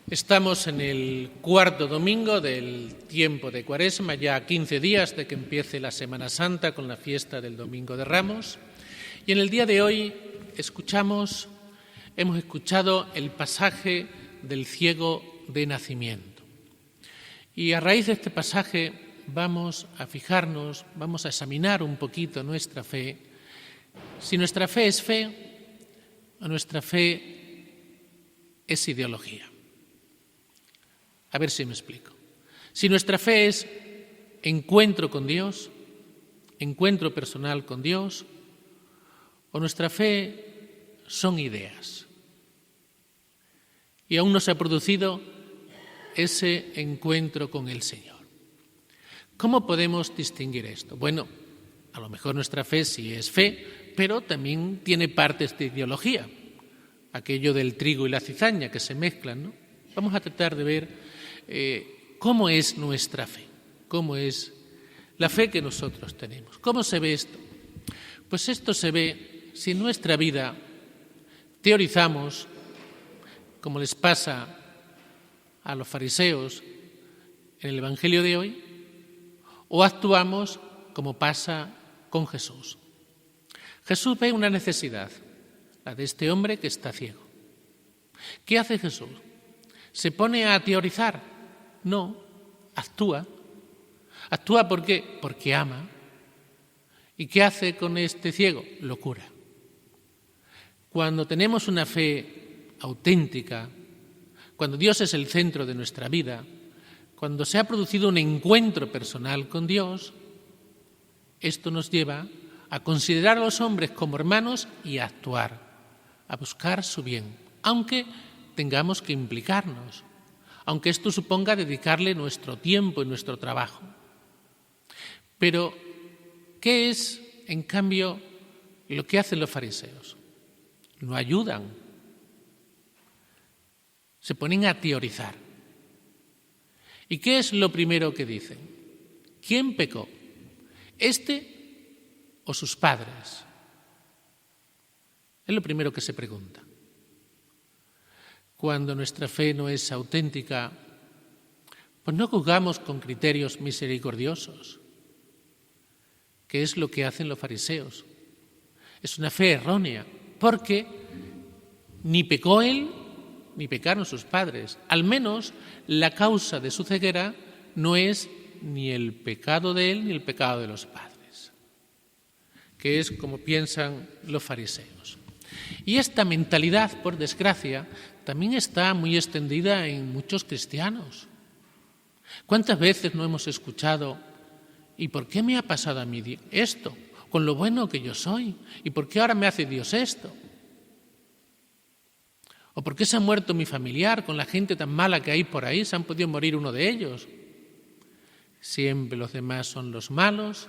Estamos en el cuarto domingo del tiempo de Cuaresma, ya a 15 días de que empiece la Semana Santa con la fiesta del Domingo de Ramos. Y en el día de hoy hemos escuchado el pasaje del ciego de nacimiento. Y a raíz de este pasaje vamos a fijarnos, vamos a examinar un poquito nuestra fe. Si nuestra fe es fe o nuestra fe es ideología. A ver si me explico. Si nuestra fe es encuentro con Dios, encuentro personal con Dios, o nuestra fe son ideas. Y aún no se ha producido ese encuentro con el Señor. ¿Cómo podemos distinguir esto? Bueno, a lo mejor nuestra fe sí es fe, pero también tiene partes de ideología. Aquello del trigo y la cizaña que se mezclan, ¿no? Vamos a tratar de ver cómo es nuestra fe, cómo es la fe que nosotros tenemos. ¿Cómo se ve esto? Pues esto se ve si en nuestra vida teorizamos, como les pasa a los fariseos en el Evangelio de hoy, o actuamos como pasa con Jesús. Jesús ve una necesidad, la de este hombre que está ciego. ¿Qué hace Jesús? ¿Se pone a teorizar? No, actúa. ¿Actúa por qué? Porque ama. ¿Y qué hace con este ciego? Lo cura. Cuando tenemos una fe auténtica, cuando Dios es el centro de nuestra vida, cuando se ha producido un encuentro personal con Dios, esto nos lleva a considerar a los hombres como hermanos y a actuar, a buscar su bien, aunque tengamos que implicarnos, aunque esto suponga dedicarle nuestro tiempo y nuestro trabajo. Pero, ¿qué es, en cambio, lo que hacen los fariseos? No ayudan, se ponen a teorizar. ¿Y qué es lo primero que dicen? ¿Quién pecó? ¿Este o sus padres? Es lo primero que se pregunta. Cuando nuestra fe no es auténtica, pues no juzgamos con criterios misericordiosos, que es lo que hacen los fariseos. Es una fe errónea, porque ni pecó él, ni pecaron sus padres. Al menos la causa de su ceguera no es ni el pecado de él ni el pecado de los padres, que es como piensan los fariseos. Y esta mentalidad, por desgracia, también está muy extendida en muchos cristianos. ¿Cuántas veces no hemos escuchado, ¿y por qué me ha pasado a mí esto? Con lo bueno que yo soy. ¿Y por qué ahora me hace Dios esto? ¿O por qué se ha muerto mi familiar con la gente tan mala que hay por ahí? Se han podido morir uno de ellos. Siempre los demás son los malos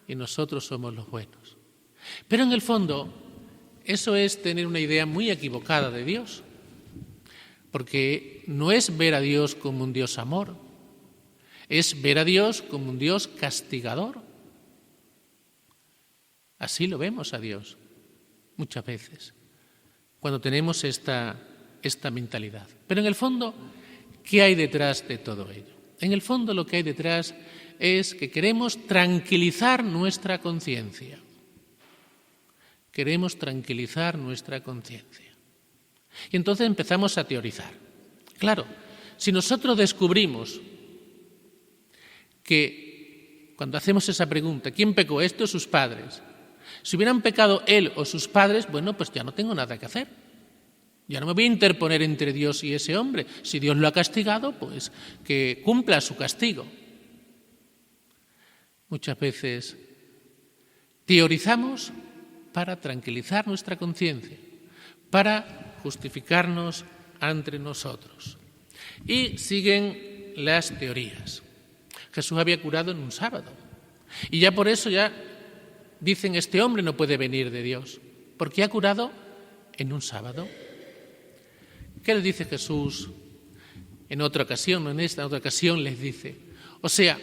y nosotros somos los buenos. Pero en el fondo, eso es tener una idea muy equivocada de Dios, porque no es ver a Dios como un Dios amor, es ver a Dios como un Dios castigador. Así lo vemos a Dios muchas veces, cuando tenemos esta mentalidad. Pero en el fondo, ¿qué hay detrás de todo ello? En el fondo lo que hay detrás es que queremos tranquilizar nuestra conciencia. Queremos tranquilizar nuestra conciencia. Y entonces empezamos a teorizar. Claro, si nosotros descubrimos que cuando hacemos esa pregunta, ¿quién pecó, este o sus padres? Si hubieran pecado él o sus padres, bueno, pues ya no tengo nada que hacer. Ya no me voy a interponer entre Dios y ese hombre. Si Dios lo ha castigado, pues que cumpla su castigo. Muchas veces teorizamos para tranquilizar nuestra conciencia, para justificarnos ante nosotros. Y siguen las teorías. Jesús había curado en un sábado. Y ya por eso ya dicen, este hombre no puede venir de Dios, porque ha curado en un sábado. ¿Qué le dice Jesús en otra ocasión? En esta otra ocasión les dice, o sea,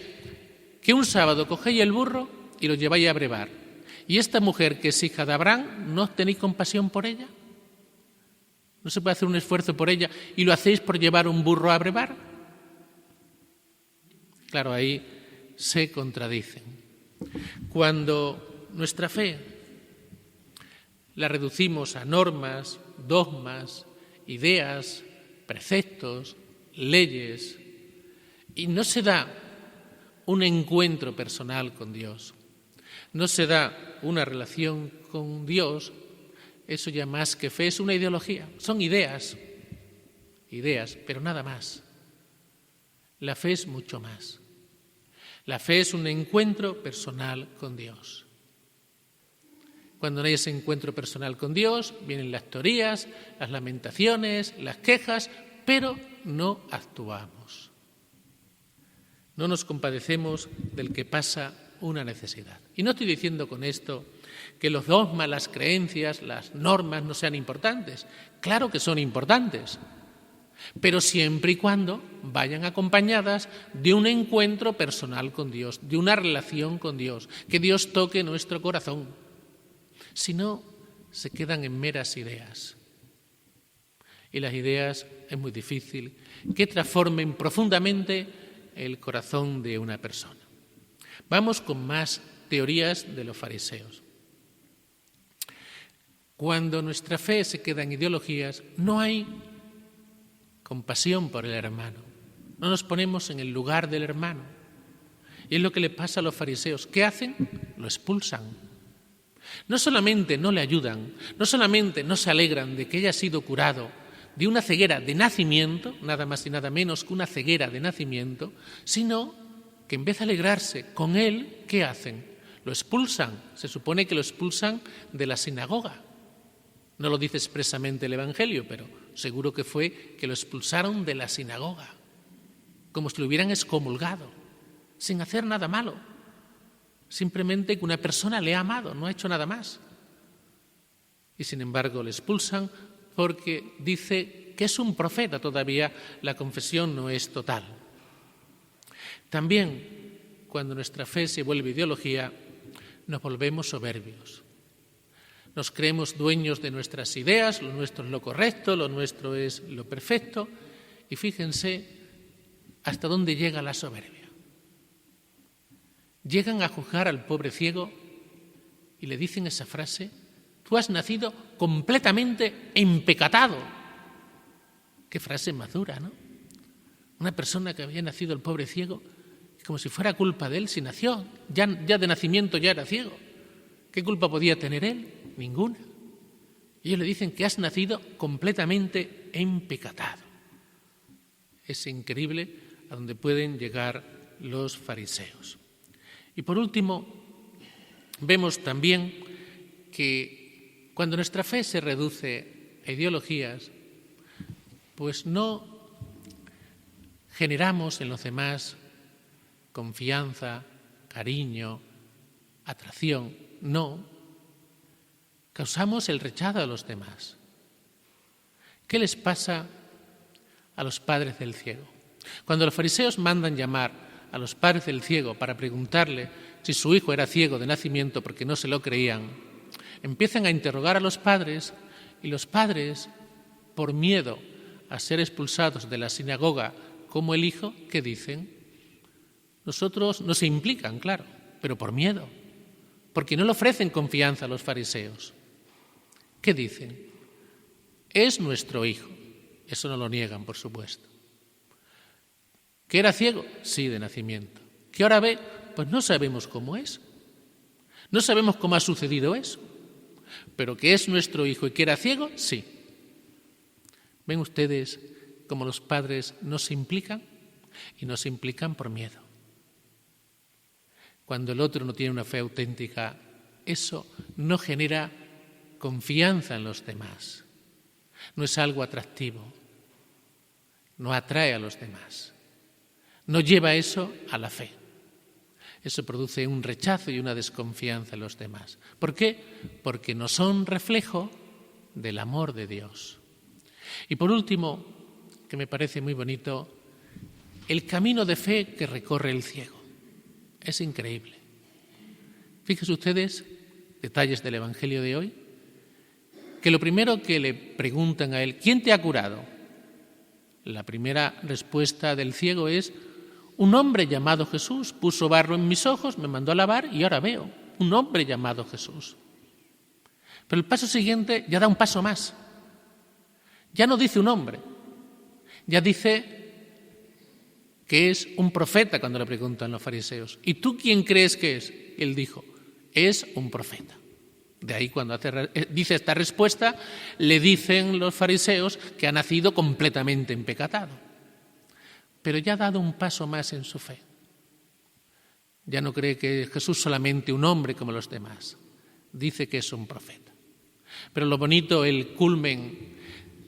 que un sábado cogéis el burro y lo lleváis a brevar. Y esta mujer que es hija de Abraham, ¿no tenéis compasión por ella? ¿No se puede hacer un esfuerzo por ella y lo hacéis por llevar un burro a brevar? Claro, ahí se contradicen. Cuando nuestra fe la reducimos a normas, dogmas, ideas, preceptos, leyes, y no se da un encuentro personal con Dios, no se da una relación con Dios, eso ya más que fe es una ideología, son ideas, pero nada más. La fe es mucho más. La fe es un encuentro personal con Dios. Cuando no hay ese encuentro personal con Dios, vienen las teorías, las lamentaciones, las quejas, pero no actuamos. No nos compadecemos del que pasa una necesidad. Y no estoy diciendo con esto que los dogmas, las creencias, las normas no sean importantes. Claro que son importantes, pero siempre y cuando vayan acompañadas de un encuentro personal con Dios, de una relación con Dios, que Dios toque nuestro corazón. Si no, se quedan en meras ideas. Y las ideas es muy difícil que transformen profundamente el corazón de una persona. Vamos con más teorías de los fariseos. Cuando nuestra fe se queda en ideologías, no hay compasión por el hermano. No nos ponemos en el lugar del hermano. Y es lo que le pasa a los fariseos. ¿Qué hacen? Lo expulsan. No solamente no le ayudan, no solamente no se alegran de que haya sido curado de una ceguera de nacimiento, nada más y nada menos que una ceguera de nacimiento, sino que en vez de alegrarse con él, ¿qué hacen? Lo expulsan. Se supone que lo expulsan de la sinagoga. No lo dice expresamente el Evangelio, pero seguro que fue que lo expulsaron de la sinagoga, como si lo hubieran excomulgado, sin hacer nada malo. Simplemente que una persona le ha amado, no ha hecho nada más. Y sin embargo le expulsan porque dice que es un profeta, todavía la confesión no es total. También, cuando nuestra fe se vuelve ideología, nos volvemos soberbios. Nos creemos dueños de nuestras ideas, lo nuestro es lo correcto, lo nuestro es lo perfecto, y fíjense hasta dónde llega la soberbia. Llegan a juzgar al pobre ciego y le dicen esa frase: tú has nacido completamente empecatado. Qué frase más dura, ¿no? Una persona que había nacido el pobre ciego, como si fuera culpa de él, si nació, ya de nacimiento ya era ciego. ¿Qué culpa podía tener él? Ninguna. Ellos le dicen que has nacido completamente empecatado. Es increíble a donde pueden llegar los fariseos. Y por último, vemos también que cuando nuestra fe se reduce a ideologías, pues no generamos en los demás confianza, cariño, atracción, no. Causamos el rechazo a los demás. ¿Qué les pasa a los padres del ciego? Cuando los fariseos mandan llamar a los padres del ciego para preguntarle si su hijo era ciego de nacimiento porque no se lo creían, empiezan a interrogar a los padres y los padres, por miedo a ser expulsados de la sinagoga como el hijo, ¿qué dicen? Nosotros no se implican, claro, pero por miedo, porque no le ofrecen confianza a los fariseos. ¿Qué dicen? Es nuestro hijo. Eso no lo niegan, por supuesto. ¿Que era ciego? Sí, de nacimiento. ¿Que ahora ve? Pues no sabemos cómo es. No sabemos cómo ha sucedido eso. Pero que es nuestro hijo y que era ciego, sí. ¿Ven ustedes cómo los padres no se implican? Y no se implican por miedo. Cuando el otro no tiene una fe auténtica, eso no genera confianza en los demás. No es algo atractivo. No atrae a los demás. No lleva eso a la fe. Eso produce un rechazo y una desconfianza en los demás. ¿Por qué? Porque no son reflejo del amor de Dios. Y por último, que me parece muy bonito, el camino de fe que recorre el ciego. Es increíble. Fíjense ustedes, detalles del Evangelio de hoy, que lo primero que le preguntan a él, ¿quién te ha curado? La primera respuesta del ciego es, un hombre llamado Jesús puso barro en mis ojos, me mandó a lavar y ahora veo. Un hombre llamado Jesús. Pero el paso siguiente ya da un paso más. Ya no dice un hombre, ya dice que es un profeta cuando le preguntan los fariseos. ¿Y tú quién crees que es? Él dijo, es un profeta. De ahí cuando dice esta respuesta, le dicen los fariseos que ha nacido completamente empecatado. Pero ya ha dado un paso más en su fe. Ya no cree que Jesús es solamente un hombre como los demás. Dice que es un profeta. Pero lo bonito, el culmen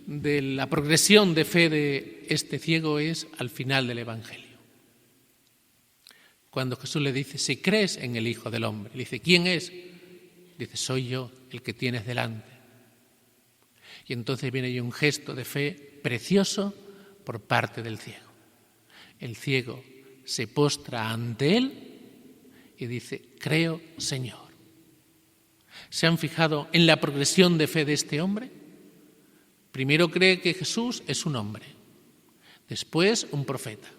de la progresión de fe de este ciego es al final del Evangelio. Cuando Jesús le dice, si crees en el Hijo del Hombre, le dice, ¿quién es? Dice, soy yo el que tienes delante. Y entonces viene ahí un gesto de fe precioso por parte del ciego. El ciego se postra ante él y dice, creo, Señor. ¿Se han fijado en la progresión de fe de este hombre? Primero cree que Jesús es un hombre, después un profeta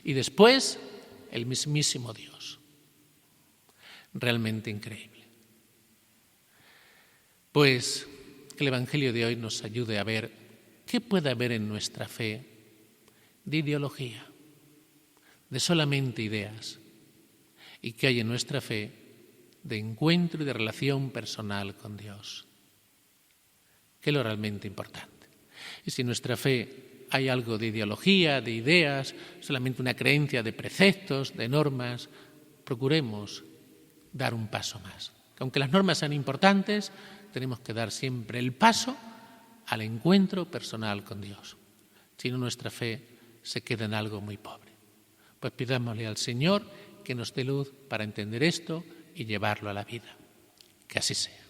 y después el mismísimo Dios. Realmente increíble. Pues que el Evangelio de hoy nos ayude a ver qué puede haber en nuestra fe de ideología, de solamente ideas, y qué hay en nuestra fe de encuentro y de relación personal con Dios, que es lo realmente importante. Y si en nuestra fe hay algo de ideología, de ideas, solamente una creencia de preceptos, de normas, procuremos dar un paso más. Aunque las normas sean importantes, tenemos que dar siempre el paso al encuentro personal con Dios. Si no, nuestra fe se queda en algo muy pobre. Pues pidámosle al Señor que nos dé luz para entender esto y llevarlo a la vida. Que así sea.